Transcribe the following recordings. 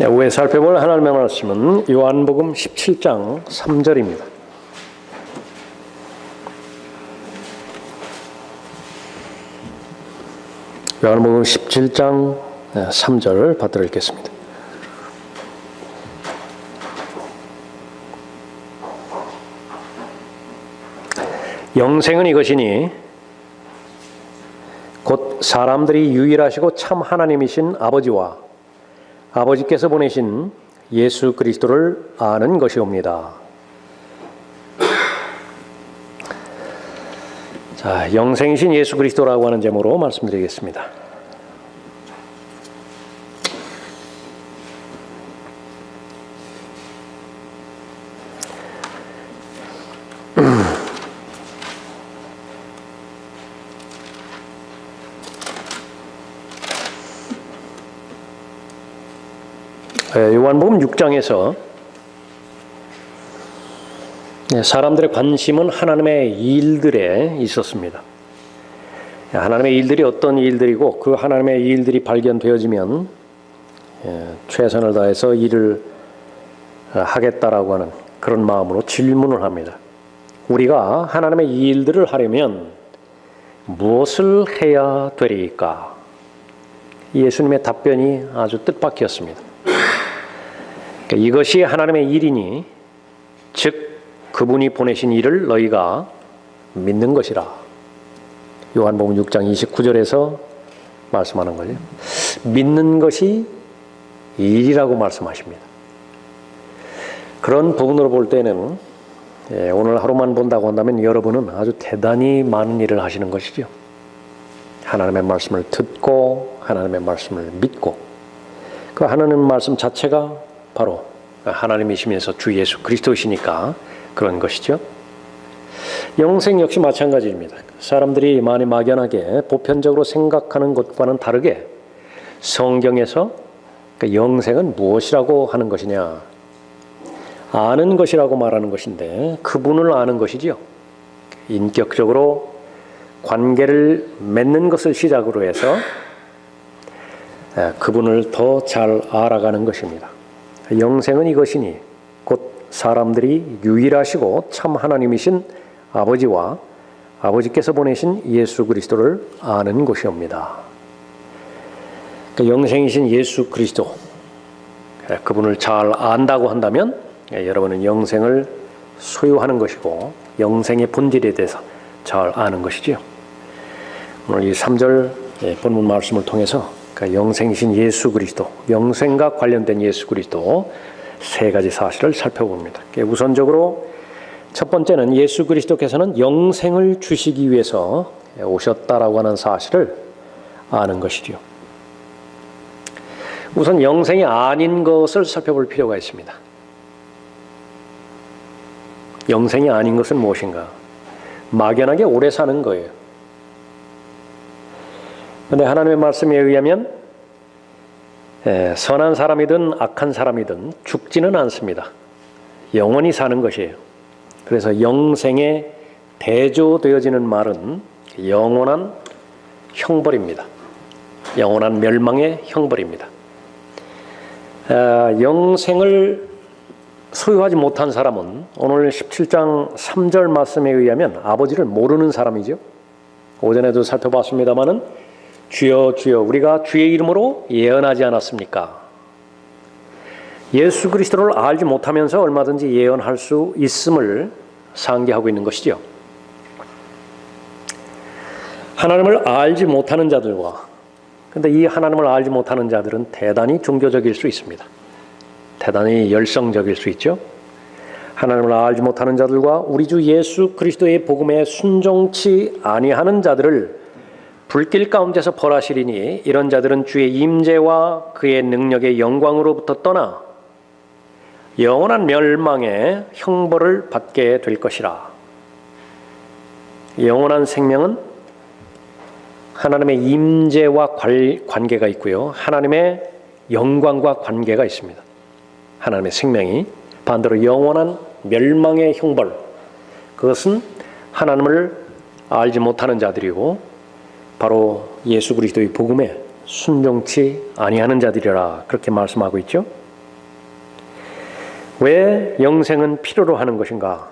오후에 살펴볼 하나님의 말씀은 요한복음 17장 3절입니다. 요한복음 17장 3절 받들어 읽겠습니다. 영생은 이것이니 곧 사람들이 유일하시고 참 하나님이신 아버지와 아버지께서 보내신 예수 그리스도를 아는 것이옵니다. 자, 영생이신 예수 그리스도라고 하는 제목으로 말씀드리겠습니다. 요한복음 6장에서 사람들의 관심은 하나님의 일들에 있었습니다. 하나님의 일들이 어떤 일들이고 그 하나님의 일들이 발견되어지면 최선을 다해서 일을 하겠다라고 하는 그런 마음으로 질문을 합니다. 우리가 하나님의 일들을 하려면 무엇을 해야 되리까? 예수님의 답변이 아주 뜻밖이었습니다. 이것이 하나님의 일이니 즉 그분이 보내신 일을 너희가 믿는 것이라. 요한복음 6장 29절에서 말씀하는 거죠. 믿는 것이 일이라고 말씀하십니다. 그런 부분으로 볼 때는 오늘 하루만 본다고 한다면 여러분은 아주 대단히 많은 일을 하시는 것이죠. 하나님의 말씀을 듣고 하나님의 말씀을 믿고 그 하나님의 말씀 자체가 바로 하나님이시면서 주 예수 그리스도이시니까 그런 것이죠. 영생 역시 마찬가지입니다. 사람들이 많이 막연하게 보편적으로 생각하는 것과는 다르게 성경에서 영생은 무엇이라고 하는 것이냐? 아는 것이라고 말하는 것인데 그분을 아는 것이지요. 인격적으로 관계를 맺는 것을 시작으로 해서 그분을 더 잘 알아가는 것입니다. 영생은 이것이니 곧 사람들이 유일하시고 참 하나님이신 아버지와 아버지께서 보내신 예수 그리스도를 아는 것이옵니다. 영생이신 예수 그리스도 그분을 잘 안다고 한다면 여러분은 영생을 소유하는 것이고 영생의 본질에 대해서 잘 아는 것이지요. 오늘 이 3절 본문 말씀을 통해서 영생이신 예수 그리스도, 영생과 관련된 예수 그리스도 세 가지 사실을 살펴봅니다. 우선적으로 첫 번째는 예수 그리스도께서는 영생을 주시기 위해서 오셨다라고 하는 사실을 아는 것이죠. 우선 영생이 아닌 것을 살펴볼 필요가 있습니다. 영생이 아닌 것은 무엇인가? 막연하게 오래 사는 거예요. 그런데 하나님의 말씀에 의하면 선한 사람이든 악한 사람이든 죽지는 않습니다. 영원히 사는 것이에요. 그래서 영생에 대조되어지는 말은 영원한 형벌입니다. 영원한 멸망의 형벌입니다. 영생을 소유하지 못한 사람은 오늘 17장 3절 말씀에 의하면 아버지를 모르는 사람이죠. 오전에도 살펴봤습니다마는 주여 주여 우리가 주의 이름으로 예언하지 않았습니까? 예수 그리스도를 알지 못하면서 얼마든지 예언할 수 있음을 상기하고 있는 것이죠. 하나님을 알지 못하는 자들과 근데 이 하나님을 알지 못하는 자들은 대단히 종교적일 수 있습니다. 대단히 열성적일 수 있죠. 하나님을 알지 못하는 자들과 우리 주 예수 그리스도의 복음에 순종치 아니하는 자들을 불길 가운데서 벌하시리니 이런 자들은 주의 임재와 그의 능력의 영광으로부터 떠나 영원한 멸망의 형벌을 받게 될 것이라. 영원한 생명은 하나님의 임재와 관계가 있고요. 하나님의 영광과 관계가 있습니다. 하나님의 생명이 반대로 영원한 멸망의 형벌, 그것은 하나님을 알지 못하는 자들이고 바로 예수 그리스도의 복음에 순종치 아니하는 자들이라 그렇게 말씀하고 있죠. 왜 영생은 필요로 하는 것인가?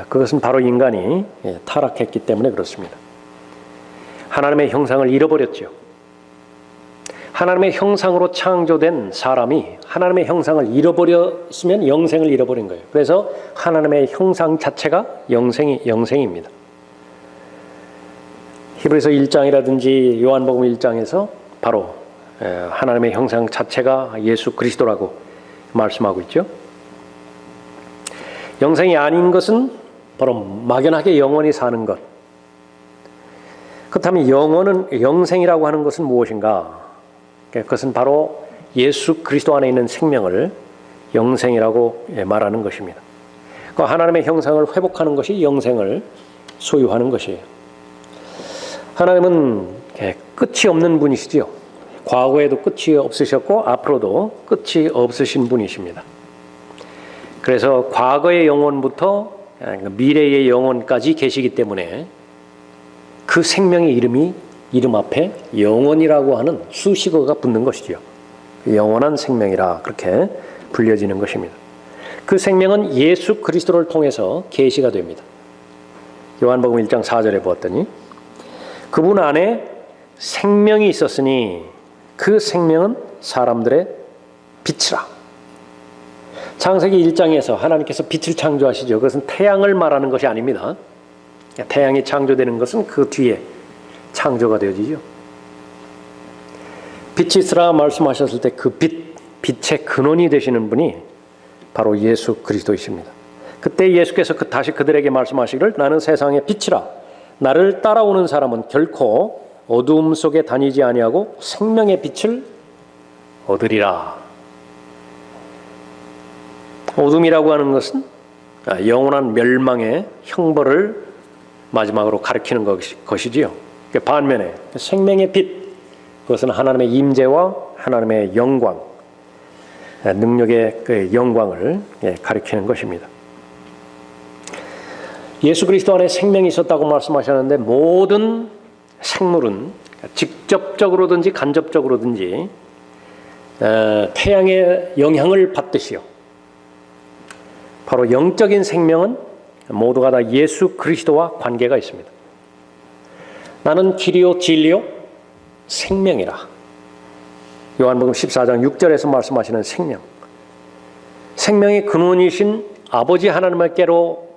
그것은 바로 인간이 타락했기 때문에 그렇습니다. 하나님의 형상을 잃어버렸죠. 하나님의 형상으로 창조된 사람이 하나님의 형상을 잃어버렸으면 영생을 잃어버린 거예요. 그래서 하나님의 형상 자체가 영생입니다. 히브리서 1장이라든지 요한복음 1장에서 바로 하나님의 형상 자체가 예수 그리스도라고 말씀하고 있죠. 영생이 아닌 것은 바로 막연하게 영원히 사는 것. 그렇다면 영생이라고 하는 것은 무엇인가? 그것은 바로 예수 그리스도 안에 있는 생명을 영생이라고 말하는 것입니다. 그 하나님의 형상을 회복하는 것이 영생을 소유하는 것이에요. 하나님은 끝이 없는 분이시지요. 과거에도 끝이 없으셨고 앞으로도 끝이 없으신 분이십니다. 그래서 과거의 영혼부터 미래의 영혼까지 계시기 때문에 그 생명의 이름 앞에 영원이라고 하는 수식어가 붙는 것이죠. 영원한 생명이라 그렇게 불려지는 것입니다. 그 생명은 예수 그리스도를 통해서 계시가 됩니다. 요한복음 1장 4절에 보았더니 그분 안에 생명이 있었으니 그 생명은 사람들의 빛이라. 창세기 1장에서 하나님께서 빛을 창조하시죠. 그것은 태양을 말하는 것이 아닙니다. 태양이 창조되는 것은 그 뒤에 창조가 되어지죠. 빛이 있으라 말씀하셨을 때 그 빛의 근원이 되시는 분이 바로 예수 그리스도이십니다. 그때 예수께서 다시 그들에게 말씀하시기를 나는 세상의 빛이라. 나를 따라오는 사람은 결코 어두움 속에 다니지 아니하고 생명의 빛을 얻으리라. 어둠이라고 하는 것은 영원한 멸망의 형벌을 마지막으로 가리키는 것이지요. 반면에 생명의 빛, 그것은 하나님의 임재와 하나님의 영광, 능력의 그 영광을 가리키는 것입니다. 예수 그리스도 안에 생명이 있었다고 말씀하셨는데 모든 생물은 직접적으로든지 간접적으로든지 태양의 영향을 받듯이요. 바로 영적인 생명은 모두가 다 예수 그리스도와 관계가 있습니다. 나는 길이요 진리요 생명이라. 요한복음 14장 6절에서 말씀하시는 생명. 생명의 근원이신 아버지 하나님께로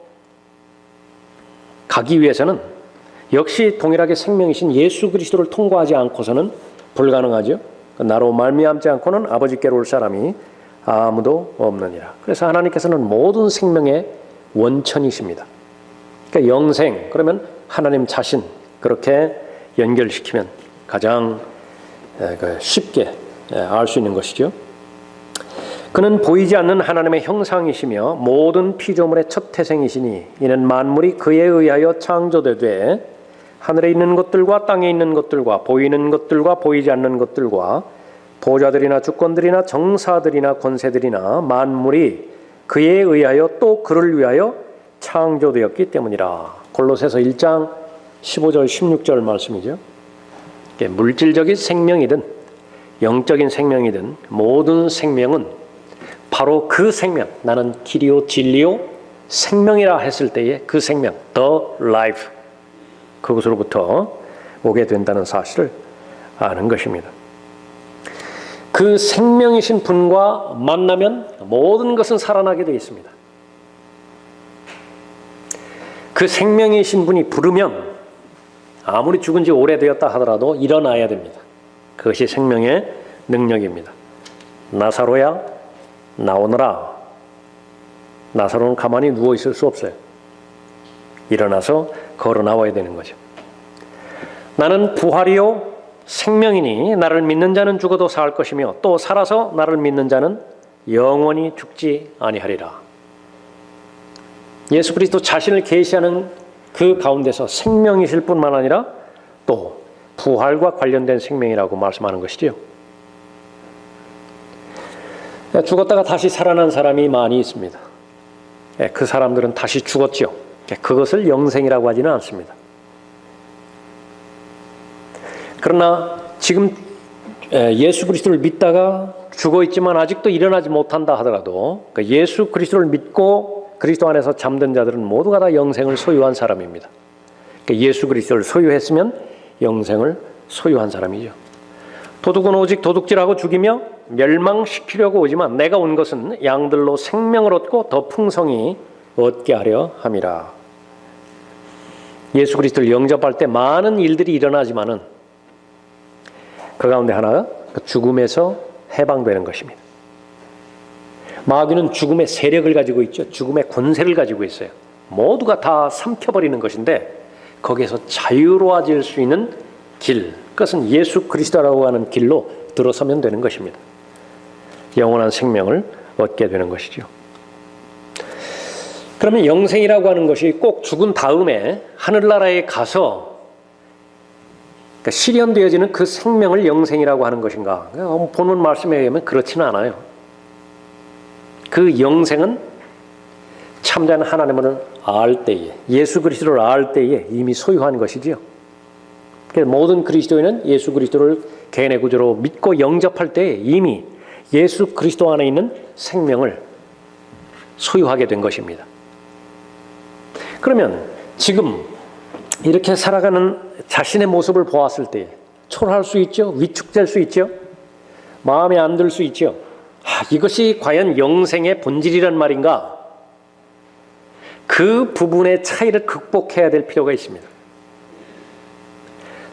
가기 위해서는 역시 동일하게 생명이신 예수 그리스도를 통과하지 않고서는 불가능하죠. 나로 말미암지 않고는 아버지께로 올 사람이 아무도 없느니라. 그래서 하나님께서는 모든 생명의 원천이십니다. 그러니까 영생, 그러면 하나님 자신 그렇게 연결시키면 가장 쉽게 알 수 있는 것이죠. 그는 보이지 않는 하나님의 형상이시며 모든 피조물의 첫 태생이시니 이는 만물이 그에 의하여 창조되되 하늘에 있는 것들과 땅에 있는 것들과 보이는 것들과 보이지 않는 것들과 보좌들이나 주권들이나 정사들이나 권세들이나 만물이 그에 의하여 또 그를 위하여 창조되었기 때문이라. 골로새서 1장 15절 16절 말씀이죠. 물질적인 생명이든 영적인 생명이든 모든 생명은 바로 그 생명, 나는 길이요 진리요 생명이라 했을 때의 그 생명, the life, 그것으로부터 오게 된다는 사실을 아는 것입니다. 그 생명이신 분과 만나면 모든 것은 살아나게 되어 있습니다. 그 생명이신 분이 부르면 아무리 죽은 지 오래되었다 하더라도 일어나야 됩니다. 그것이 생명의 능력입니다. 나사로야 나오너라. 나사로는 가만히 누워 있을 수 없어요. 일어나서 걸어 나와야 되는 거죠. 나는 부활이요 생명이니 나를 믿는 자는 죽어도 살 것이며 또 살아서 나를 믿는 자는 영원히 죽지 아니하리라. 예수 그리스도 자신을 계시하는 그 가운데서 생명이실 뿐만 아니라 또 부활과 관련된 생명이라고 말씀하는 것이죠. 죽었다가 다시 살아난 사람이 많이 있습니다. 그 사람들은 다시 죽었죠. 그것을 영생이라고 하지는 않습니다. 그러나 지금 예수 그리스도를 믿다가 죽어 있지만 아직도 일어나지 못한다 하더라도 예수 그리스도를 믿고 그리스도 안에서 잠든 자들은 모두가 다 영생을 소유한 사람입니다. 예수 그리스도를 소유했으면 영생을 소유한 사람이죠. 도둑은 오직 도둑질하고 죽이며 멸망시키려고 오지만 내가 온 것은 양들로 생명을 얻고 더 풍성히 얻게 하려 함이라. 예수 그리스도를 영접할 때 많은 일들이 일어나지만은 그 가운데 하나가 죽음에서 해방되는 것입니다. 마귀는 죽음의 세력을 가지고 있죠. 죽음의 권세를 가지고 있어요. 모두가 다 삼켜버리는 것인데 거기에서 자유로워질 수 있는 길, 그것은 예수 그리스도라고 하는 길로 들어서면 되는 것입니다. 영원한 생명을 얻게 되는 것이죠. 그러면 영생이라고 하는 것이 꼭 죽은 다음에 하늘나라에 가서 실현되어지는 그 생명을 영생이라고 하는 것인가? 본문 말씀에 의하면 그렇지는 않아요. 그 영생은 참된 하나님을 알 때에, 예수 그리스도를 알 때에 이미 소유한 것이지요. 그래서 모든 그리스도인은 예수 그리스도를 개인의 구주로 믿고 영접할 때에 이미 예수 그리스도 안에 있는 생명을 소유하게 된 것입니다. 그러면 지금 이렇게 살아가는 자신의 모습을 보았을 때 초라할 수 있죠. 위축될 수 있죠. 마음에 안 들 수 있죠. 이것이 과연 영생의 본질이란 말인가? 그 부분의 차이를 극복해야 될 필요가 있습니다.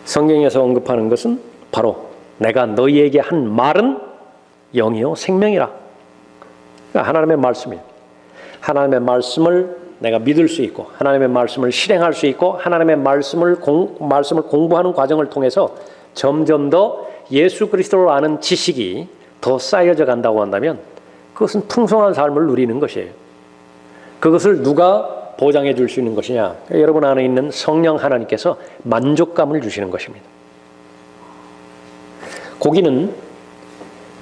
성경에서 언급하는 것은 바로 내가 너희에게 한 말은 영이요 생명이라. 그러니까 하나님의 말씀이에요. 하나님의 말씀을 내가 믿을 수 있고 하나님의 말씀을 실행할 수 있고 하나님의 말씀을 공부하는 과정을 통해서 점점 더 예수 그리스도를 아는 지식이 더 쌓여져 간다고 한다면 그것은 풍성한 삶을 누리는 것이에요. 그것을 누가 보장해 줄 수 있는 것이냐? 여러분 안에 있는 성령 하나님께서 만족감을 주시는 것입니다.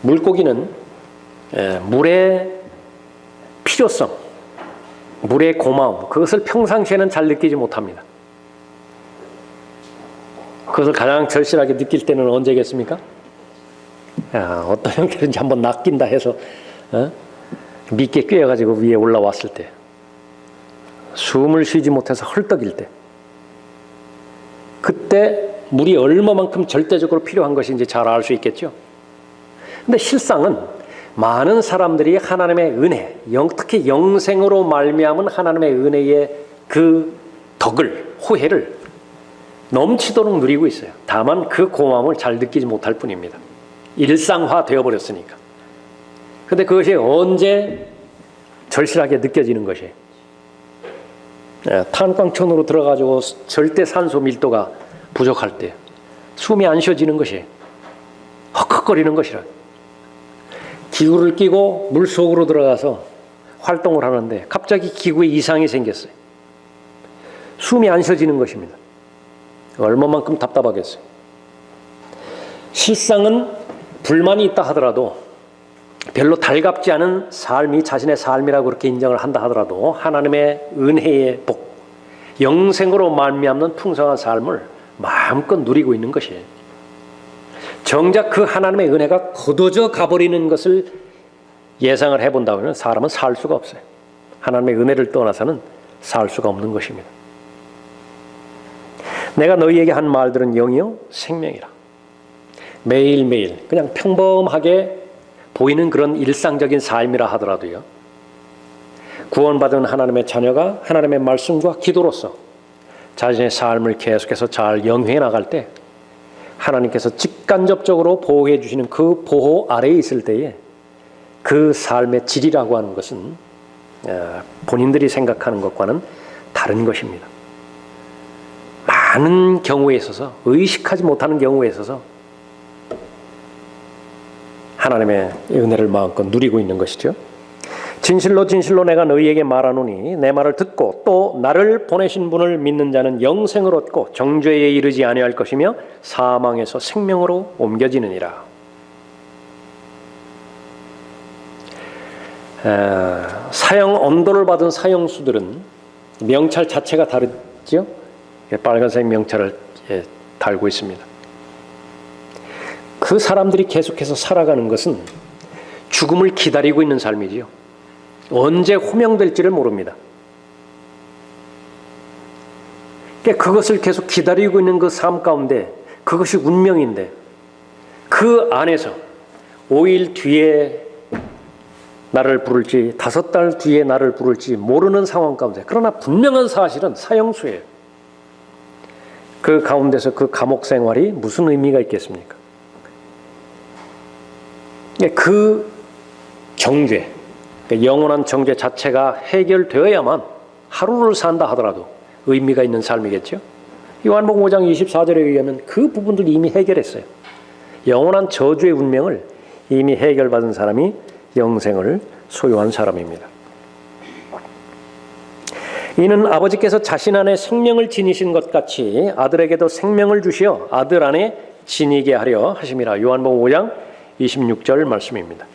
물고기는 물의 필요성, 물의 고마움, 그것을 평상시에는 잘 느끼지 못합니다. 그것을 가장 절실하게 느낄 때는 언제겠습니까? 어떤 형태든지 한번 낚인다 해서 미끼에 꿰어가지고 위에 올라왔을 때, 숨을 쉬지 못해서 헐떡일 때, 그때 물이 얼마만큼 절대적으로 필요한 것인지 잘 알 수 있겠죠. 근데 실상은 많은 사람들이 하나님의 은혜, 특히 영생으로 말미암은 하나님의 은혜의 그 덕을, 호혜를 넘치도록 누리고 있어요. 다만 그 고마움을 잘 느끼지 못할 뿐입니다. 일상화 되어버렸으니까. 근데 그것이 언제 절실하게 느껴지는 것이에요? 탄광촌으로 들어가지고 절대 산소 밀도가 부족할 때 숨이 안 쉬어지는 것이에요. 헉헉거리는 것이라. 기구를 끼고 물속으로 들어가서 활동을 하는데 갑자기 기구에 이상이 생겼어요. 숨이 안 쉬어지는 것입니다. 얼마만큼 답답하겠어요. 실상은 불만이 있다 하더라도 별로 달갑지 않은 삶이 자신의 삶이라고 그렇게 인정을 한다 하더라도 하나님의 은혜의 복, 영생으로 말미암는 풍성한 삶을 마음껏 누리고 있는 것이에요. 정작 그 하나님의 은혜가 거둬져 가버리는 것을 예상을 해본다면 사람은 살 수가 없어요. 하나님의 은혜를 떠나서는 살 수가 없는 것입니다. 내가 너희에게 한 말들은 영이요 생명이라. 매일매일 그냥 평범하게 보이는 그런 일상적인 삶이라 하더라도요, 구원받은 하나님의 자녀가 하나님의 말씀과 기도로서 자신의 삶을 계속해서 잘 영위해 나갈 때 하나님께서 직간접적으로 보호해 주시는 그 보호 아래에 있을 때에 그 삶의 질이라고 하는 것은 본인들이 생각하는 것과는 다른 것입니다. 많은 경우에 있어서, 의식하지 못하는 경우에 있어서 하나님의 은혜를 마음껏 누리고 있는 것이죠. 진실로 진실로 내가 너희에게 말하노니 내 말을 듣고 또 나를 보내신 분을 믿는 자는 영생을 얻고 정죄에 이르지 아니할 것이며 사망에서 생명으로 옮겨지느니라. 사형 언도를 받은 사형수들은 명찰 자체가 다르죠. 빨간색 명찰을 달고 있습니다. 그 사람들이 계속해서 살아가는 것은 죽음을 기다리고 있는 삶이지요. 언제 호명될지를 모릅니다. 그것을 계속 기다리고 있는 그 삶 가운데 그것이 운명인데 그 안에서 5일 뒤에 나를 부를지 5달 뒤에 나를 부를지 모르는 상황 가운데, 그러나 분명한 사실은 사형수예요. 그 가운데서 그 감옥 생활이 무슨 의미가 있겠습니까? 그 정죄, 영원한 정죄 자체가 해결되어야만 하루를 산다 하더라도 의미가 있는 삶이겠죠. 요한복음 5장 24절에 의하면 그 부분들 이미 해결했어요. 영원한 저주의 운명을 이미 해결받은 사람이 영생을 소유한 사람입니다. 이는 아버지께서 자신 안에 생명을 지니신 것 같이 아들에게도 생명을 주시어 아들 안에 지니게 하려 하심이라. 요한복음 5장 26절 말씀입니다.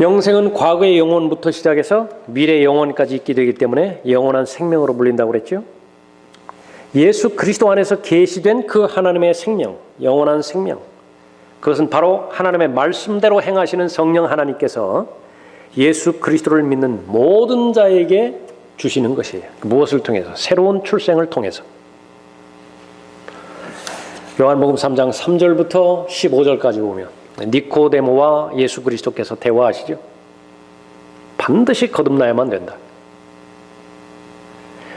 영생은 과거의 영혼부터 시작해서 미래 영혼까지 있게 되기 때문에 영원한 생명으로 불린다고 그랬죠. 예수 그리스도 안에서 계시된 그 하나님의 생명, 영원한 생명, 그것은 바로 하나님의 말씀대로 행하시는 성령 하나님께서 예수 그리스도를 믿는 모든 자에게 주시는 것이에요. 무엇을 통해서? 새로운 출생을 통해서. 요한복음 3장 3절부터 15절까지 보면 니코데모와 예수 그리스도께서 대화하시죠. 반드시 거듭나야만 된다.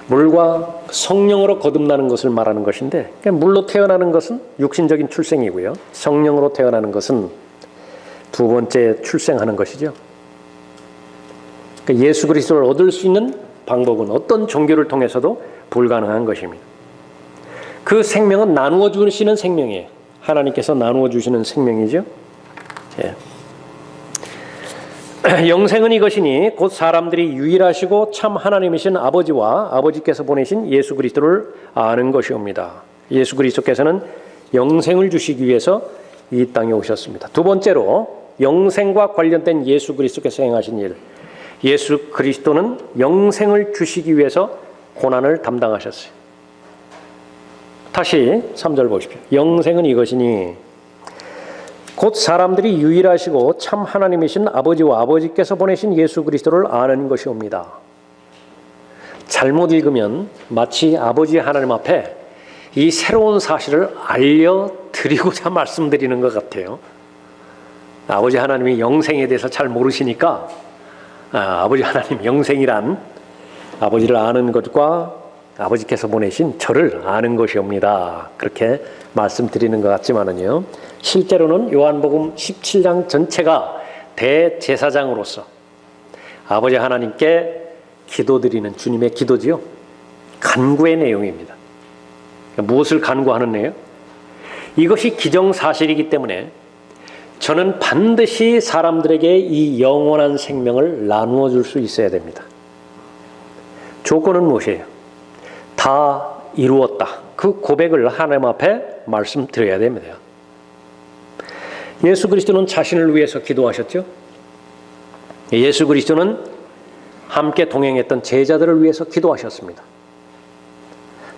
물과 성령으로 거듭나는 것을 말하는 것인데, 물로 태어나는 것은 육신적인 출생이고요. 성령으로 태어나는 것은 두 번째 출생하는 것이죠. 예수 그리스도를 얻을 수 있는 방법은 어떤 종교를 통해서도 불가능한 것입니다. 그 생명은 나누어 주시는 생명이에요. 하나님께서 나누어 주시는 생명이죠. 예. 영생은 이것이니 곧 사람들이 유일하시고 참 하나님이신 아버지와 아버지께서 보내신 예수 그리스도를 아는 것이옵니다. 예수 그리스도께서는 영생을 주시기 위해서 이 땅에 오셨습니다. 두 번째로 영생과 관련된 예수 그리스도께서 행하신 일, 예수 그리스도는 영생을 주시기 위해서 고난을 담당하셨어요. 다시 3절 보십시오. 영생은 이것이니 곧 사람들이 유일하시고 참 하나님이신 아버지와 아버지께서 보내신 예수 그리스도를 아는 것이옵니다. 잘못 읽으면 마치 아버지 하나님 앞에 이 새로운 사실을 알려드리고자 말씀드리는 것 같아요. 아버지 하나님이 영생에 대해서 잘 모르시니까 아버지 하나님 영생이란 아버지를 아는 것과 아버지께서 보내신 저를 아는 것이옵니다. 그렇게 말씀드리는 것 같지만은요, 실제로는 요한복음 17장 전체가 대제사장으로서 아버지 하나님께 기도드리는 주님의 기도지요. 간구의 내용입니다. 무엇을 간구하는 내용? 이것이 기정사실이기 때문에 저는 반드시 사람들에게 이 영원한 생명을 나누어 줄 수 있어야 됩니다. 조건은 무엇이에요? 다 이루었다. 그 고백을 하나님 앞에 말씀드려야 됩니다. 예수 그리스도는 자신을 위해서 기도하셨죠. 예수 그리스도는 함께 동행했던 제자들을 위해서 기도하셨습니다.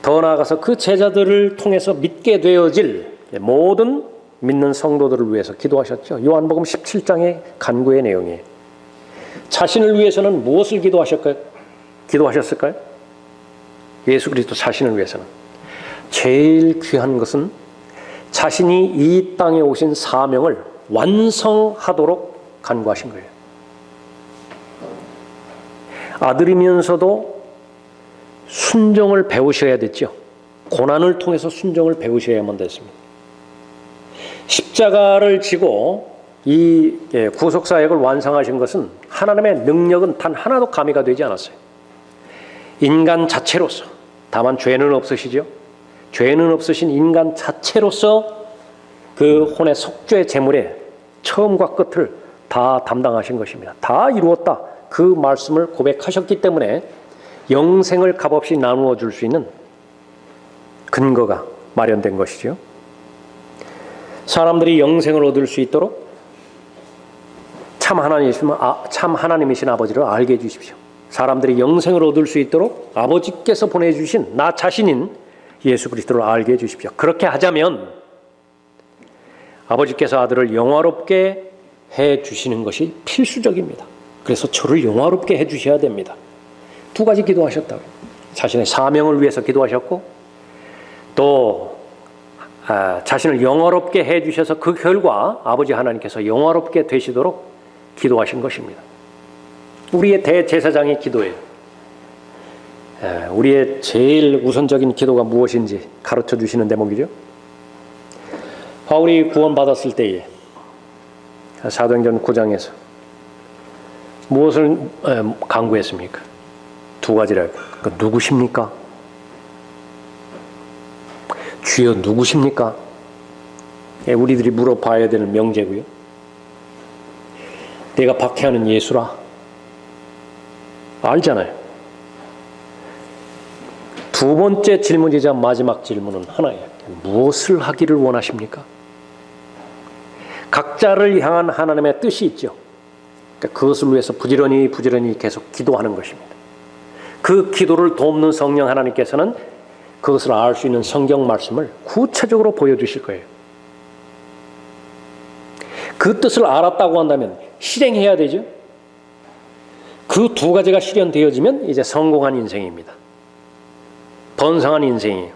더 나아가서 그 제자들을 통해서 믿게 되어질 모든 믿는 성도들을 위해서 기도하셨죠. 요한복음 17장의 간구의 내용이에요. 자신을 위해서는 무엇을 기도하셨을까요? 예수 그리스도 자신을 위해서는 제일 귀한 것은 자신이 이 땅에 오신 사명을 완성하도록 간구하신 거예요. 아들이면서도 순종을 배우셔야 됐죠. 고난을 통해서 순종을 배우셔야만 됐습니다. 십자가를 지고 이 구속사역을 완성하신 것은 하나님의 능력은 단 하나도 가미가 되지 않았어요. 인간 자체로서, 다만 죄는 없으시죠. 죄는 없으신 인간 자체로서 그 혼의 속죄 제물의 처음과 끝을 다 담당하신 것입니다. 다 이루었다. 그 말씀을 고백하셨기 때문에 영생을 값없이 나누어 줄 수 있는 근거가 마련된 것이죠. 사람들이 영생을 얻을 수 있도록 참 하나님이신 아버지를 알게 해주십시오. 사람들이 영생을 얻을 수 있도록 아버지께서 보내주신 나 자신인 예수 그리스도를 알게 해주십시오. 그렇게 하자면 아버지께서 아들을 영화롭게 해주시는 것이 필수적입니다. 그래서 저를 영화롭게 해주셔야 됩니다. 두 가지 기도하셨다고요. 자신의 사명을 위해서 기도하셨고 또 자신을 영화롭게 해주셔서 그 결과 아버지 하나님께서 영화롭게 되시도록 기도하신 것입니다. 우리의 대제사장의 기도예요. 우리의 제일 우선적인 기도가 무엇인지 가르쳐 주시는 대목이죠. 바울이 구원받았을 때에 사도행전 9장에서 무엇을 간구했습니까? 두 가지라고. 그러니까 누구십니까? 주여 누구십니까? 우리들이 물어봐야 되는 명제고요. 내가 박해하는 예수라. 알잖아요. 두 번째 질문이자 마지막 질문은 하나예요. 무엇을 하기를 원하십니까? 각자를 향한 하나님의 뜻이 있죠. 그러니까 그것을 위해서 부지런히 계속 기도하는 것입니다. 그 기도를 돕는 성령 하나님께서는 그것을 알 수 있는 성경 말씀을 구체적으로 보여주실 거예요. 그 뜻을 알았다고 한다면 실행해야 되죠. 그 두 가지가 실현되어지면 이제 성공한 인생입니다. 번성한 인생이에요.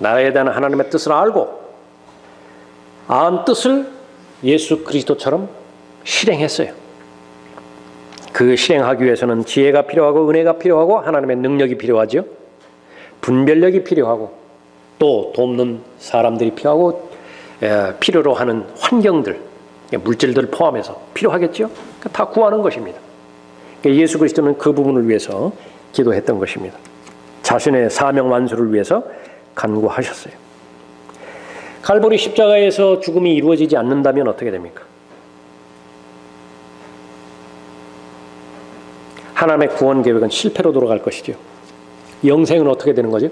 나라에 대한 하나님의 뜻을 알고 안 뜻을 예수 그리스도처럼 실행했어요. 그 실행하기 위해서는 지혜가 필요하고 은혜가 필요하고 하나님의 능력이 필요하죠. 분별력이 필요하고 또 돕는 사람들이 필요하고 필요로 하는 환경들, 물질들 포함해서 필요하겠죠. 다 구하는 것입니다. 예수 그리스도는 그 부분을 위해서 기도했던 것입니다. 자신의 사명 완수를 위해서 간구하셨어요. 갈보리 십자가에서 죽음이 이루어지지 않는다면 어떻게 됩니까? 하나님의 구원 계획은 실패로 돌아갈 것이죠. 영생은 어떻게 되는 거죠?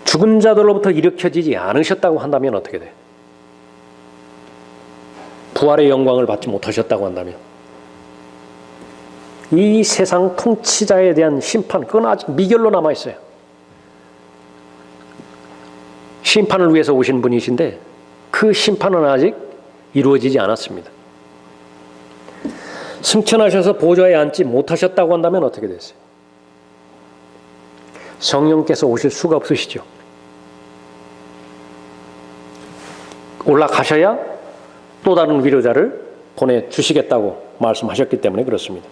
죽은 자들로부터 일으켜지지 않으셨다고 한다면 어떻게 돼? 부활의 영광을 받지 못하셨다고 한다면 이 세상 통치자에 대한 심판, 그건 아직 미결로 남아있어요. 심판을 위해서 오신 분이신데 그 심판은 아직 이루어지지 않았습니다. 승천하셔서 보좌에 앉지 못하셨다고 한다면 어떻게 됐어요? 성령께서 오실 수가 없으시죠. 올라가셔야 또 다른 위로자를 보내주시겠다고 말씀하셨기 때문에 그렇습니다.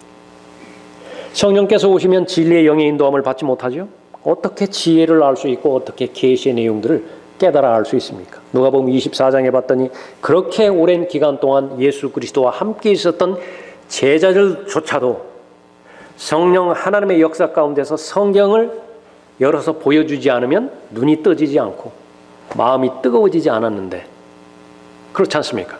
성령께서 오시면 진리의 영의 인도함을 받지 못하죠. 어떻게 지혜를 알 수 있고 어떻게 계시의 내용들을 깨달아 알 수 있습니까? 누가복음 24장에 봤더니 그렇게 오랜 기간 동안 예수 그리스도와 함께 있었던 제자들조차도 성령 하나님의 역사 가운데서 성경을 열어서 보여주지 않으면 눈이 떠지지 않고 마음이 뜨거워지지 않았는데 그렇지 않습니까?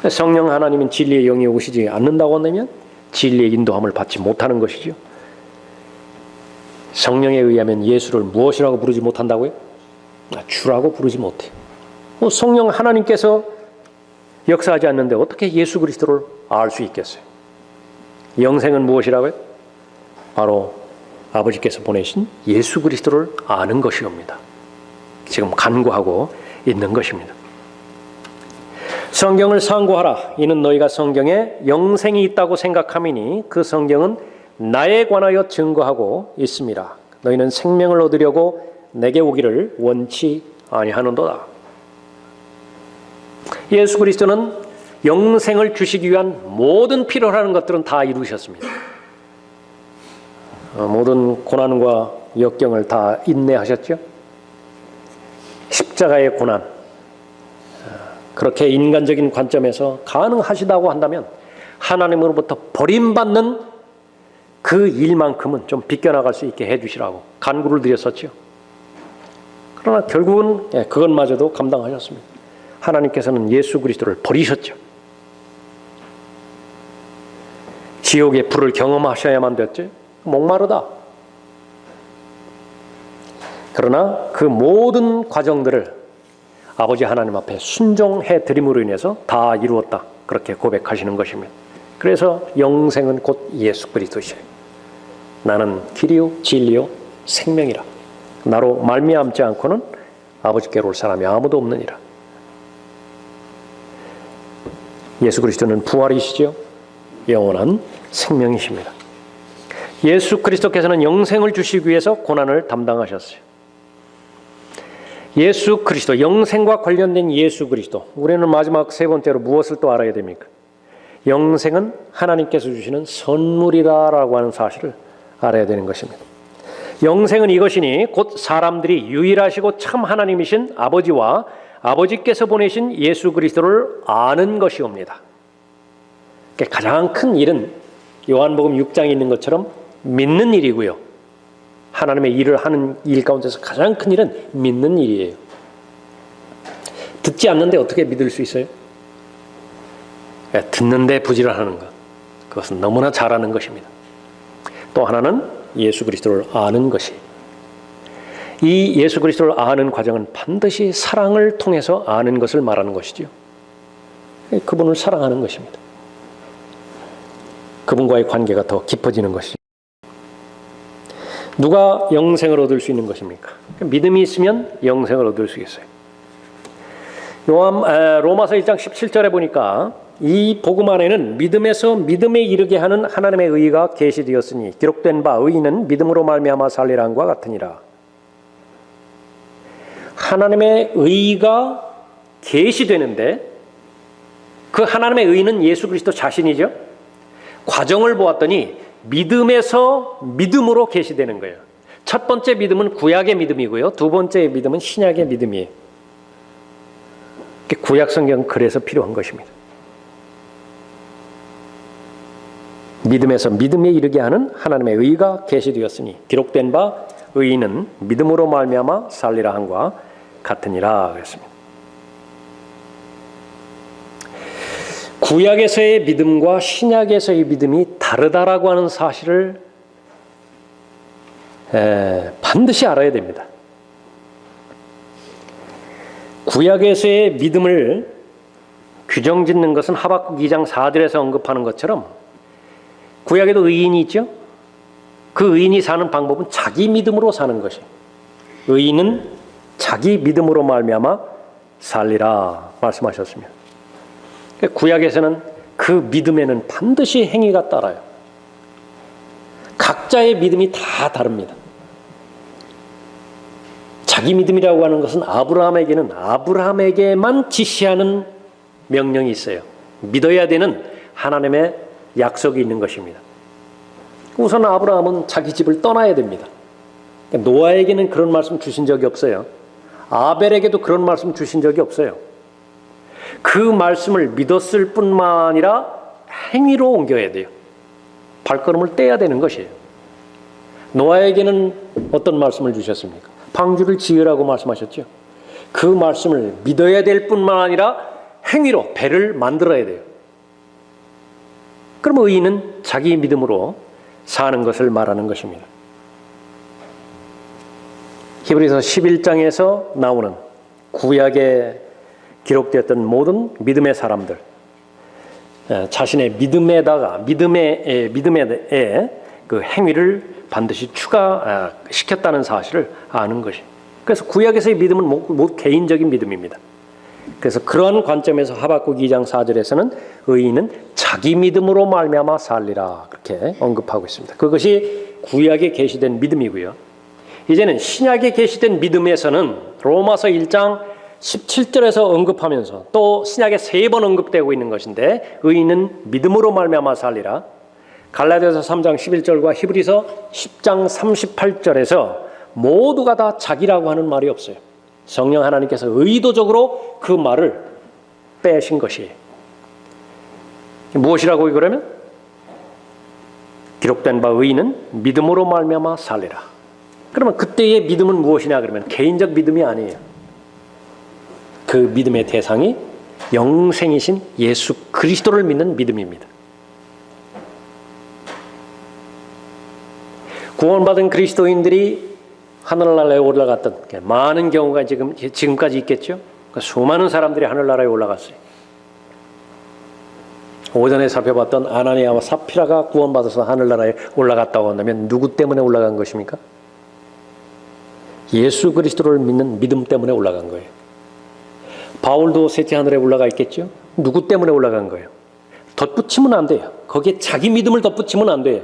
성령 하나님은 진리의 영이 오시지 않는다고 한다면 진리의 인도함을 받지 못하는 것이죠. 성령에 의하면 예수를 무엇이라고 부르지 못한다고요? 주라고 부르지 못해요. 성령 하나님께서 역사하지 않는데 어떻게 예수 그리스도를 알 수 있겠어요? 영생은 무엇이라고요? 바로 아버지께서 보내신 예수 그리스도를 아는 것이옵니다. 지금 간구하고 있는 것입니다. 성경을 상고하라. 이는 너희가 성경에 영생이 있다고 생각함이니 그 성경은 나에 관하여 증거하고 있습니다. 너희는 생명을 얻으려고 내게 오기를 원치 아니하는도다. 예수 그리스도는 영생을 주시기 위한 모든 필요로 하는 것들은 다 이루셨습니다. 모든 고난과 역경을 다 인내하셨죠. 십자가의 고난, 그렇게 인간적인 관점에서 가능하시다고 한다면 하나님으로부터 버림받는 그 일만큼은 좀 비껴나갈 수 있게 해주시라고 간구를 드렸었죠. 그러나 결국은 그것마저도 감당하셨습니다. 하나님께서는 예수 그리스도를 버리셨죠. 지옥의 불을 경험하셔야만 됐죠. 목마르다. 그러나 그 모든 과정들을 아버지 하나님 앞에 순종해 드림으로 인해서 다 이루었다. 그렇게 고백하시는 것입니다. 그래서 영생은 곧 예수 그리스도시에요. 나는 길이요 진리요 생명이라. 나로 말미암지 않고는 아버지께로 올 사람이 아무도 없느니라. 예수 그리스도는 부활이시죠. 영원한 생명이십니다. 예수 그리스도께서는 영생을 주시기 위해서 고난을 담당하셨어요. 예수 그리스도, 영생과 관련된 예수 그리스도. 우리는 마지막 세 번째로 무엇을 또 알아야 됩니까? 영생은 하나님께서 주시는 선물이다라고 하는 사실을 알아야 되는 것입니다. 영생은 이것이니 곧 사람들이 유일하시고 참 하나님이신 아버지와 아버지께서 보내신 예수 그리스도를 아는 것이옵니다. 가장 큰 일은 요한복음 6장에 있는 것처럼 믿는 일이고요. 하나님의 일을 하는 일 가운데서 가장 큰 일은 믿는 일이에요. 듣지 않는데 어떻게 믿을 수 있어요? 듣는데 부지런하는 것. 그것은 너무나 잘하는 것입니다. 또 하나는 예수 그리스도를 아는 것이. 이 예수 그리스도를 아는 과정은 반드시 사랑을 통해서 아는 것을 말하는 것이죠. 그분을 사랑하는 것입니다. 그분과의 관계가 더 깊어지는 것이죠. 누가 영생을 얻을 수 있는 것입니까? 믿음이 있으면 영생을 얻을 수 있어요. 로마서 1장 17절에 보니까 이 복음 안에는 믿음에서 믿음에 이르게 하는 하나님의 의가 계시되었으니 기록된 바 의인은 믿음으로 말미암아 살리라 함과 같으니라. 하나님의 의가 계시되는데 그 하나님의 의는 예수 그리스도 자신이죠. 과정을 보았더니 믿음에서 믿음으로 계시되는 거예요. 첫 번째 믿음은 구약의 믿음이고요. 두 번째 믿음은 신약의 믿음이에요. 구약 성경은 그래서 필요한 것입니다. 믿음에서 믿음에 이르게 하는 하나님의 의가 계시되었으니 기록된 바 의인은 믿음으로 말미암아 살리라 함과 같으니라 그랬습니다. 구약에서의 믿음과 신약에서의 믿음이 다르다라고 하는 사실을 반드시 알아야 됩니다. 구약에서의 믿음을 규정짓는 것은 하박국 2장 4절에서 언급하는 것처럼 구약에도 의인이 있죠. 그 의인이 사는 방법은 자기 믿음으로 사는 것이에요. 의인은 자기 믿음으로 말미암아 살리라 말씀하셨습니다. 구약에서는 그 믿음에는 반드시 행위가 따라요. 각자의 믿음이 다 다릅니다. 자기 믿음이라고 하는 것은 아브라함에게는 아브라함에게만 지시하는 명령이 있어요. 믿어야 되는 하나님의 약속이 있는 것입니다. 우선 아브라함은 자기 집을 떠나야 됩니다. 노아에게는 그런 말씀 주신 적이 없어요. 아벨에게도 그런 말씀 주신 적이 없어요. 그 말씀을 믿었을 뿐만 아니라 행위로 옮겨야 돼요. 발걸음을 떼야 되는 것이에요. 노아에게는 어떤 말씀을 주셨습니까? 방주를 지으라고 말씀하셨죠. 그 말씀을 믿어야 될 뿐만 아니라 행위로 배를 만들어야 돼요. 그럼 의인은 자기 믿음으로 사는 것을 말하는 것입니다. 히브리서 11장에서 나오는 구약에 기록되었던 모든 믿음의 사람들, 자신의 믿음에다가 믿음의 그 행위를 반드시 추가시켰다는 사실을 아는 것이. 그래서 구약에서의 믿음은 모두 개인적인 믿음입니다. 그래서 그러한 관점에서 하박국 2장 4절에서는 의인은 자기 믿음으로 말미암아 살리라 그렇게 언급하고 있습니다. 그것이 구약에 계시된 믿음이고요. 이제는 신약에 계시된 믿음에서는 로마서 1장 17절에서 언급하면서 또 신약에 3번 언급되고 있는 것인데 의인은 믿음으로 말미암아 살리라. 갈라디아서 3장 11절과 히브리서 10장 38절에서 모두가 다 자기라고 하는 말이 없어요. 성령 하나님께서 의도적으로 그 말을 빼신 것이에요. 무엇이라고 그러면 기록된 바 의인은 믿음으로 말미암아 살리라. 그러면 그때의 믿음은 무엇이냐 그러면 개인적 믿음이 아니에요. 그 믿음의 대상이 영생이신 예수 그리스도를 믿는 믿음입니다. 구원받은 그리스도인들이 하늘나라에 올라갔던 많은 경우가 지금까지 있겠죠. 수많은 사람들이 하늘나라에 올라갔어요. 오전에 살펴봤던 아나니아와 사피라가 구원받아서 하늘나라에 올라갔다고 한다면 누구 때문에 올라간 것입니까? 예수 그리스도를 믿는 믿음 때문에 올라간 거예요. 바울도 셋째 하늘에 올라가 있겠죠? 누구 때문에 올라간 거예요? 덧붙이면 안 돼요. 거기에 자기 믿음을 덧붙이면 안 돼요.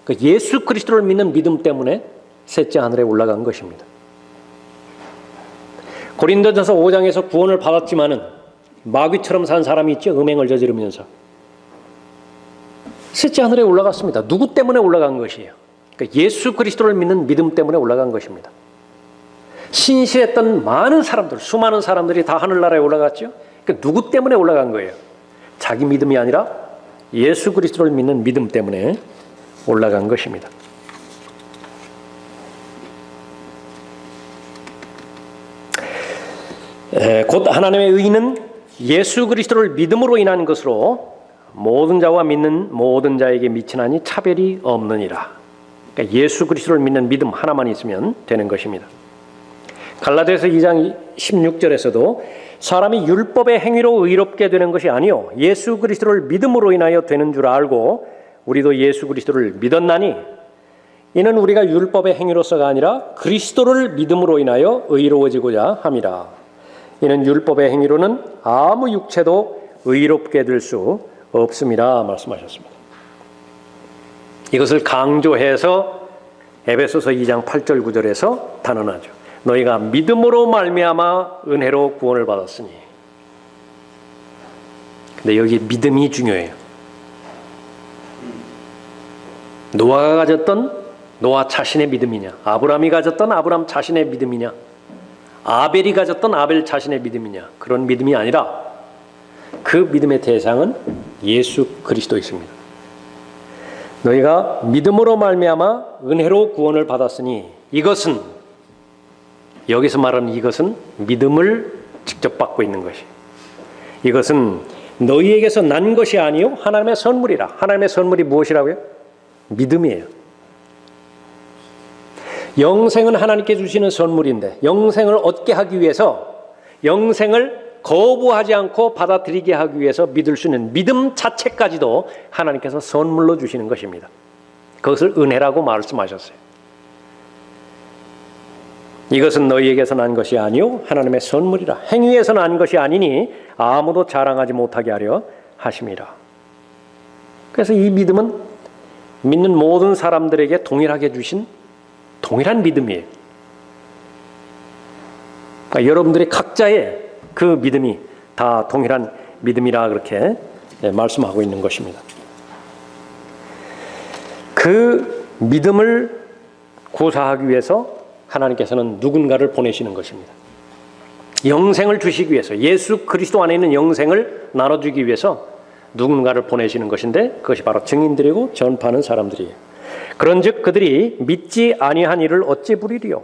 그 예수 그리스도를 믿는 믿음 때문에 셋째 하늘에 올라간 것입니다. 고린도전서 5장에서 구원을 받았지만은 마귀처럼 산 사람이 있죠. 음행을 저지르면서. 셋째 하늘에 올라갔습니다. 누구 때문에 올라간 것이에요? 그러니까 예수 그리스도를 믿는 믿음 때문에 올라간 것입니다. 신실했던 많은 사람들, 수많은 사람들이 다 하늘나라에 올라갔죠. 그러니까 누구 때문에 올라간 거예요? 자기 믿음이 아니라 예수 그리스도를 믿는 믿음 때문에 올라간 것입니다. 곧 하나님의 의는 예수 그리스도를 믿음으로 인한 것으로 모든 자와 믿는 모든 자에게 미치나니 차별이 없느니라. 그러니까 예수 그리스도를 믿는 믿음 하나만 있으면 되는 것입니다. 갈라디아서 2장 16절에서도 사람이 율법의 행위로 의롭게 되는 것이 아니요 예수 그리스도를 믿음으로 인하여 되는 줄 알고 우리도 예수 그리스도를 믿었나니 이는 우리가 율법의 행위로서가 아니라 그리스도를 믿음으로 인하여 의로워지고자 함이라. 이는 율법의 행위로는 아무 육체도 의롭게 될 수 없음이라 말씀하셨습니다. 이것을 강조해서 에베소서 2장 8절 9절에서 단언하죠. 너희가 믿음으로 말미암아 은혜로 구원을 받았으니. 근데 여기 믿음이 중요해요. 노아가 가졌던 노아 자신의 믿음이냐, 아브라함이 가졌던 아브라함 자신의 믿음이냐, 아벨이 가졌던 아벨 자신의 믿음이냐, 그런 믿음이 아니라 그 믿음의 대상은 예수 그리스도이십니다. 너희가 믿음으로 말미암아 은혜로 구원을 받았으니 이것은 여기서 말하는 이것은 믿음을 직접 받고 있는 것이. 이것은 너희에게서 난 것이 아니요 하나님의 선물이라. 하나님의 선물이 무엇이라고요? 믿음이에요. 영생은 하나님께 주시는 선물인데 영생을 얻게 하기 위해서 영생을 거부하지 않고 받아들이게 하기 위해서 믿을 수 있는 믿음 자체까지도 하나님께서 선물로 주시는 것입니다. 그것을 은혜라고 말씀하셨어요. 이것은 너희에게서 난 것이 아니요 하나님의 선물이라. 행위에서 난 것이 아니니 아무도 자랑하지 못하게 하려 하심이라. 그래서 이 믿음은 믿는 모든 사람들에게 동일하게 주신 동일한 믿음이에요. 그러니까 여러분들이 각자의 그 믿음이 다 동일한 믿음이라 그렇게 말씀하고 있는 것입니다. 그 믿음을 구사하기 위해서 하나님께서는 누군가를 보내시는 것입니다. 영생을 주시기 위해서 예수 그리스도 안에 있는 영생을 나눠주기 위해서 누군가를 보내시는 것인데 그것이 바로 증인들이고 전파하는 사람들이에요. 그런즉 그들이 믿지 아니한 일을 어찌 부리리요?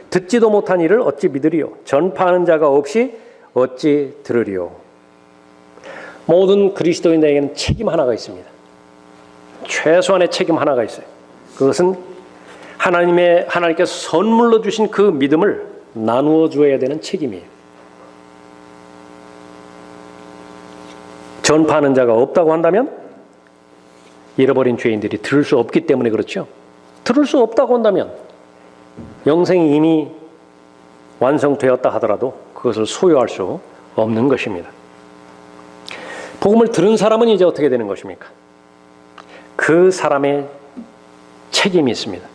듣지도 못한 일을 어찌 믿으리요? 전파하는 자가 없이 어찌 들으리요? 모든 그리스도인에게는 책임 하나가 있습니다. 최소한의 책임 하나가 있어요. 그것은 하나님께서 선물로 주신 그 믿음을 나누어 주어야 되는 책임이에요. 전파하는 자가 없다고 한다면 잃어버린 죄인들이 들을 수 없기 때문에 그렇죠. 들을 수 없다고 한다면 영생이 이미 완성되었다 하더라도 그것을 소유할 수 없는 것입니다. 복음을 들은 사람은 이제 어떻게 되는 것입니까? 그 사람의 책임이 있습니다.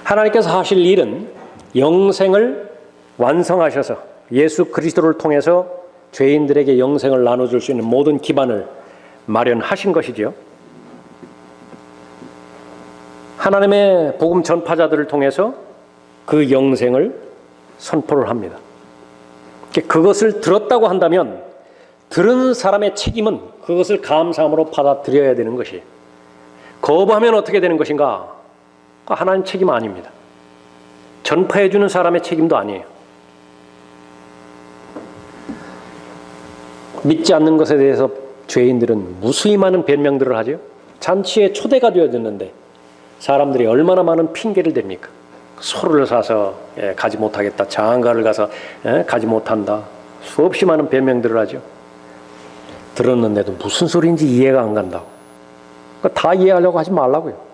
하나님께서 하실 일은 영생을 완성하셔서 예수 그리스도를 통해서 죄인들에게 영생을 나눠줄 수 있는 모든 기반을 마련하신 것이죠. 하나님의 복음 전파자들을 통해서 그 영생을 선포를 합니다. 그것을 들었다고 한다면 들은 사람의 책임은 그것을 감사함으로 받아들여야 되는 것이에요. 거부하면 어떻게 되는 것인가? 하나님 책임 아닙니다. 전파해주는 사람의 책임도 아니에요. 믿지 않는 것에 대해서 죄인들은 무수히 많은 변명들을 하죠. 잔치에 초대가 되어졌는데 사람들이 얼마나 많은 핑계를 댑니까? 소를 사서 가지 못하겠다. 장가를 가서 가지 못한다. 수없이 많은 변명들을 하죠. 들었는데도 무슨 소리인지 이해가 안 간다고. 다 이해하려고 하지 말라고요.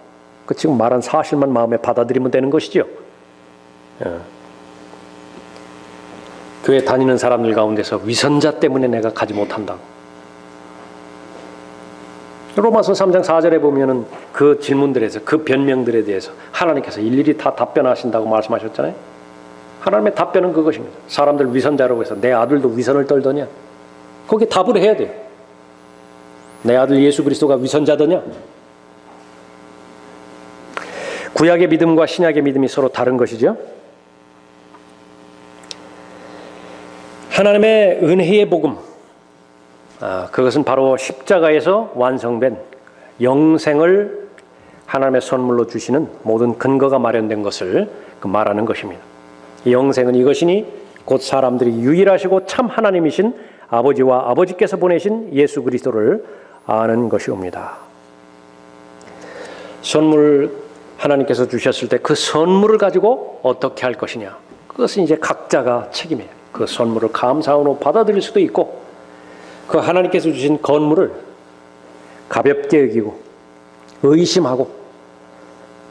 지금 말한 사실만 마음에 받아들이면 되는 것이죠. 교회 다니는 사람들 가운데서 위선자 때문에 내가 가지 못한다고. 로마서 3장 4절에 보면은 그 질문들에서, 그 변명들에 대해서 하나님께서 일일이 다 답변하신다고 말씀하셨잖아요. 하나님의 답변은 그것입니다. 사람들 위선자라고 해서 내 아들도 위선을 떨더냐? 거기에 답을 해야 돼요. 내 아들 예수 그리스도가 위선자더냐? 구약의 믿음과 신약의 믿음이 서로 다른 것이죠. 하나님의 은혜의 복음, 그것은 바로 십자가에서 완성된 영생을 하나님의 선물로 주시는 모든 근거가 마련된 것을 말하는 것입니다. 이 영생은 이것이니 곧 사람들이 유일하시고 참 하나님이신 아버지와 아버지께서 보내신 예수 그리스도를 아는 것이옵니다. 선물 하나님께서 주셨을 때 그 선물을 가지고 어떻게 할 것이냐, 그것은 이제 각자가 책임이에요. 그 선물을 감사함으로 받아들일 수도 있고, 그 하나님께서 주신 건물을 가볍게 여기고 의심하고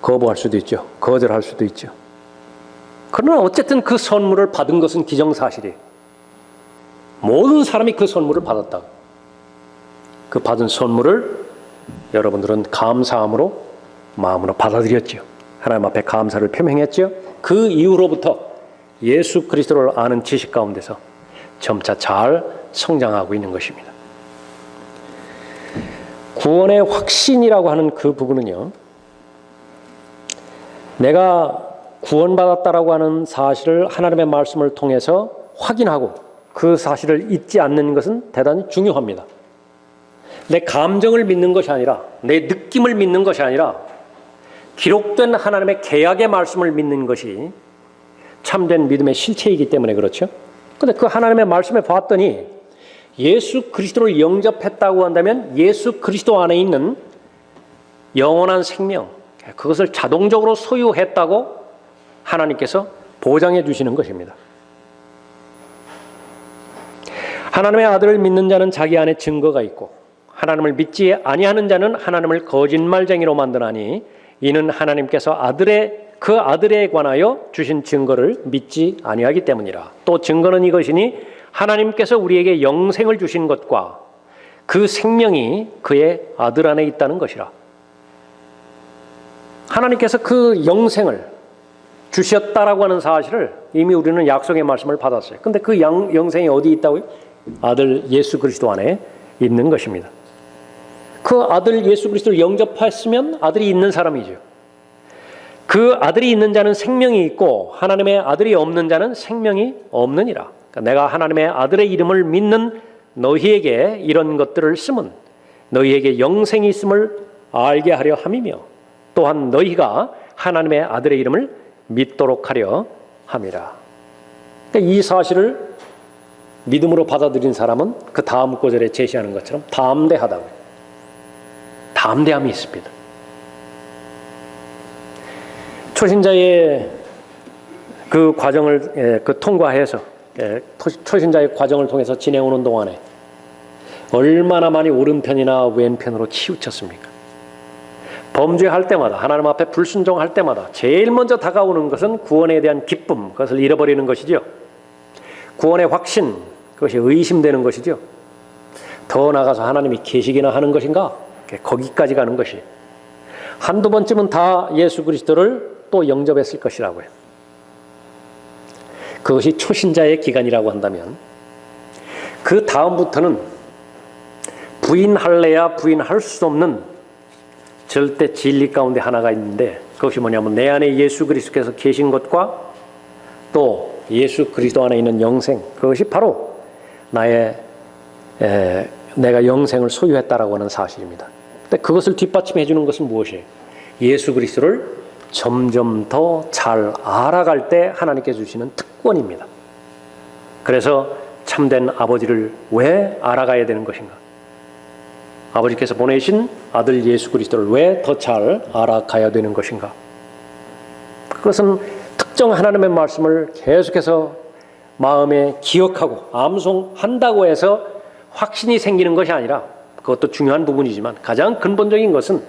거부할 수도 있죠. 거절할 수도 있죠. 그러나 어쨌든 그 선물을 받은 것은 기정사실이에요. 모든 사람이 그 선물을 받았다. 그 받은 선물을 여러분들은 감사함으로 마음으로 받아들였죠. 하나님 앞에 감사를 표명했죠. 그 이후로부터 예수 그리스도를 아는 지식 가운데서 점차 잘 성장하고 있는 것입니다. 구원의 확신이라고 하는 그 부분은요, 내가 구원받았다라고 하는 사실을 하나님의 말씀을 통해서 확인하고 그 사실을 잊지 않는 것은 대단히 중요합니다. 내 감정을 믿는 것이 아니라, 내 느낌을 믿는 것이 아니라 기록된 하나님의 계약의 말씀을 믿는 것이 참된 믿음의 실체이기 때문에 그렇죠. 그런데 그 하나님의 말씀에 봤더니 예수 그리스도를 영접했다고 한다면 예수 그리스도 안에 있는 영원한 생명, 그것을 자동적으로 소유했다고 하나님께서 보장해 주시는 것입니다. 하나님의 아들을 믿는 자는 자기 안에 증거가 있고, 하나님을 믿지 아니하는 자는 하나님을 거짓말쟁이로 만드나니 이는 하나님께서 그 아들에 관하여 주신 증거를 믿지 아니하기 때문이라. 또 증거는 이것이니 하나님께서 우리에게 영생을 주신 것과 그 생명이 그의 아들 안에 있다는 것이라. 하나님께서 그 영생을 주셨다라고 하는 사실을 이미 우리는 약속의 말씀을 받았어요. 근데 그 영생이 어디 있다고요? 아들 예수 그리스도 안에 있는 것입니다. 그 아들 예수 그리스도를 영접했으면 아들이 있는 사람이죠. 그 아들이 있는 자는 생명이 있고 하나님의 아들이 없는 자는 생명이 없느니라. 그러니까 내가 하나님의 아들의 이름을 믿는 너희에게 이런 것들을 쓰면 너희에게 영생이 있음을 알게 하려 함이며, 또한 너희가 하나님의 아들의 이름을 믿도록 하려 함이라. 그러니까 이 사실을 믿음으로 받아들인 사람은 그 다음 구절에 제시하는 것처럼 담대하다고. 담대함이 있습니다. 초신자의 그 과정을 통과해서 초신자의 과정을 통해서 지내오는 동안에 얼마나 많이 오른편이나 왼편으로 치우쳤습니까? 범죄할 때마다, 하나님 앞에 불순종할 때마다 제일 먼저 다가오는 것은 구원에 대한 기쁨, 그것을 잃어버리는 것이죠. 구원의 확신, 그것이 의심되는 것이죠. 더 나아가서 하나님이 계시기나 하는 것인가? 거기까지 가는 것이. 한두 번쯤은 다 예수 그리스도를 또 영접했을 것이라고요. 그것이 초신자의 기간이라고 한다면 그 다음부터는 부인할래야 부인할 수 없는 절대 진리 가운데 하나가 있는데, 그것이 뭐냐면 내 안에 예수 그리스도께서 계신 것과 또 예수 그리스도 안에 있는 영생, 그것이 바로 내가 영생을 소유했다라고 하는 사실입니다. 근데 그것을 뒷받침해 주는 것은 무엇이에요? 예수 그리스도를 점점 더 잘 알아갈 때 하나님께 주시는 특권입니다. 그래서 참된 아버지를 왜 알아가야 되는 것인가? 아버지께서 보내신 아들 예수 그리스도를 왜 더 잘 알아가야 되는 것인가? 그것은 특정 하나님의 말씀을 계속해서 마음에 기억하고 암송한다고 해서 확신이 생기는 것이 아니라, 그것도 중요한 부분이지만 가장 근본적인 것은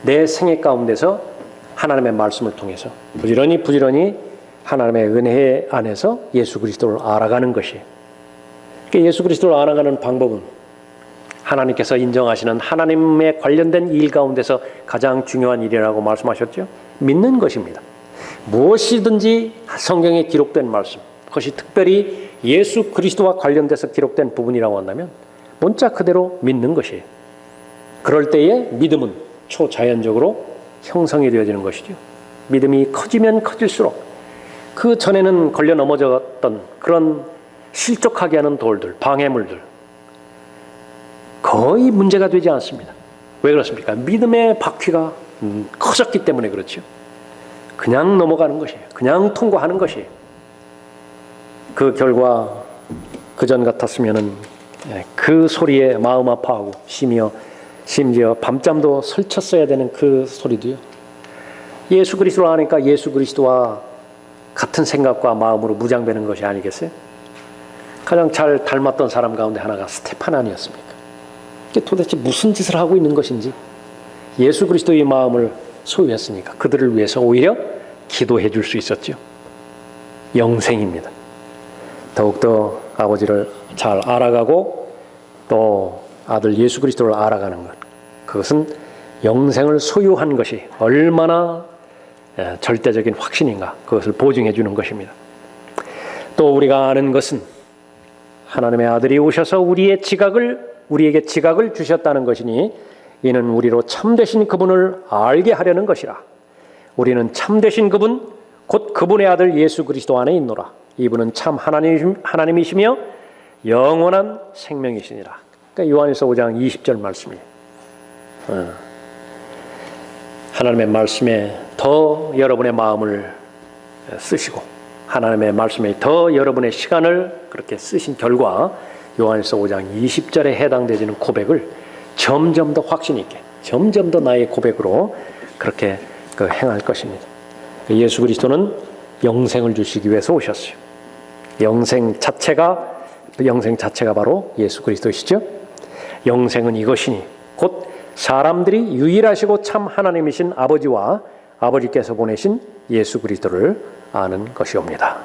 내 생애 가운데서 하나님의 말씀을 통해서 부지런히 하나님의 은혜 안에서 예수 그리스도를 알아가는 것이. 그러니까 예수 그리스도를 알아가는 방법은 하나님께서 인정하시는 하나님에 관련된 일 가운데서 가장 중요한 일이라고 말씀하셨죠. 믿는 것입니다. 무엇이든지 성경에 기록된 말씀, 그것이 특별히 예수 그리스도와 관련돼서 기록된 부분이라고 한다면 문자 그대로 믿는 것이에요. 그럴 때에 믿음은 초자연적으로 형성이 되어지는 것이죠. 믿음이 커지면 커질수록 그 전에는 걸려 넘어졌던 그런 실족하게 하는 돌들, 방해물들 거의 문제가 되지 않습니다. 왜 그렇습니까? 믿음의 바퀴가 커졌기 때문에 그렇죠. 그냥 넘어가는 것이에요. 그냥 통과하는 것이에요. 그 결과 그전 같았으면은 그 소리에 마음 아파하고 심지어 밤잠도 설쳤어야 되는 그 소리도요. 예수 그리스도를 아니까 예수 그리스도와 같은 생각과 마음으로 무장되는 것이 아니겠어요? 가장 잘 닮았던 사람 가운데 하나가 스테판 아니었습니까? 이게 도대체 무슨 짓을 하고 있는 것인지 예수 그리스도의 마음을 소유했으니까 그들을 위해서 오히려 기도해 줄 수 있었죠. 영생입니다. 더욱더 아버지를 잘 알아가고 또 아들 예수 그리스도를 알아가는 것, 그것은 영생을 소유한 것이 얼마나 절대적인 확신인가, 그것을 보증해 주는 것입니다. 또 우리가 아는 것은 하나님의 아들이 오셔서 우리에게 지각을 주셨다는 것이니 이는 우리로 참되신 그분을 알게 하려는 것이라. 우리는 참되신 그분 곧 그분의 아들 예수 그리스도 안에 있노라. 이분은 참 하나님이시며 영원한 생명이시니라. 그러니까 요한일서 5장 20절 말씀이에요. 하나님의 말씀에 더 여러분의 마음을 쓰시고 하나님의 말씀에 더 여러분의 시간을 그렇게 쓰신 결과 요한일서 5장 20절에 해당되는 고백을 점점 더 확신 있게, 점점 더 나의 고백으로 그렇게 행할 것입니다. 예수 그리스도는 영생을 주시기 위해서 오셨어요. 영생 자체가 바로 예수 그리스도시죠. 영생은 이것이니 곧 사람들이 유일하시고 참 하나님이신 아버지와 아버지께서 보내신 예수 그리스도를 아는 것이옵니다.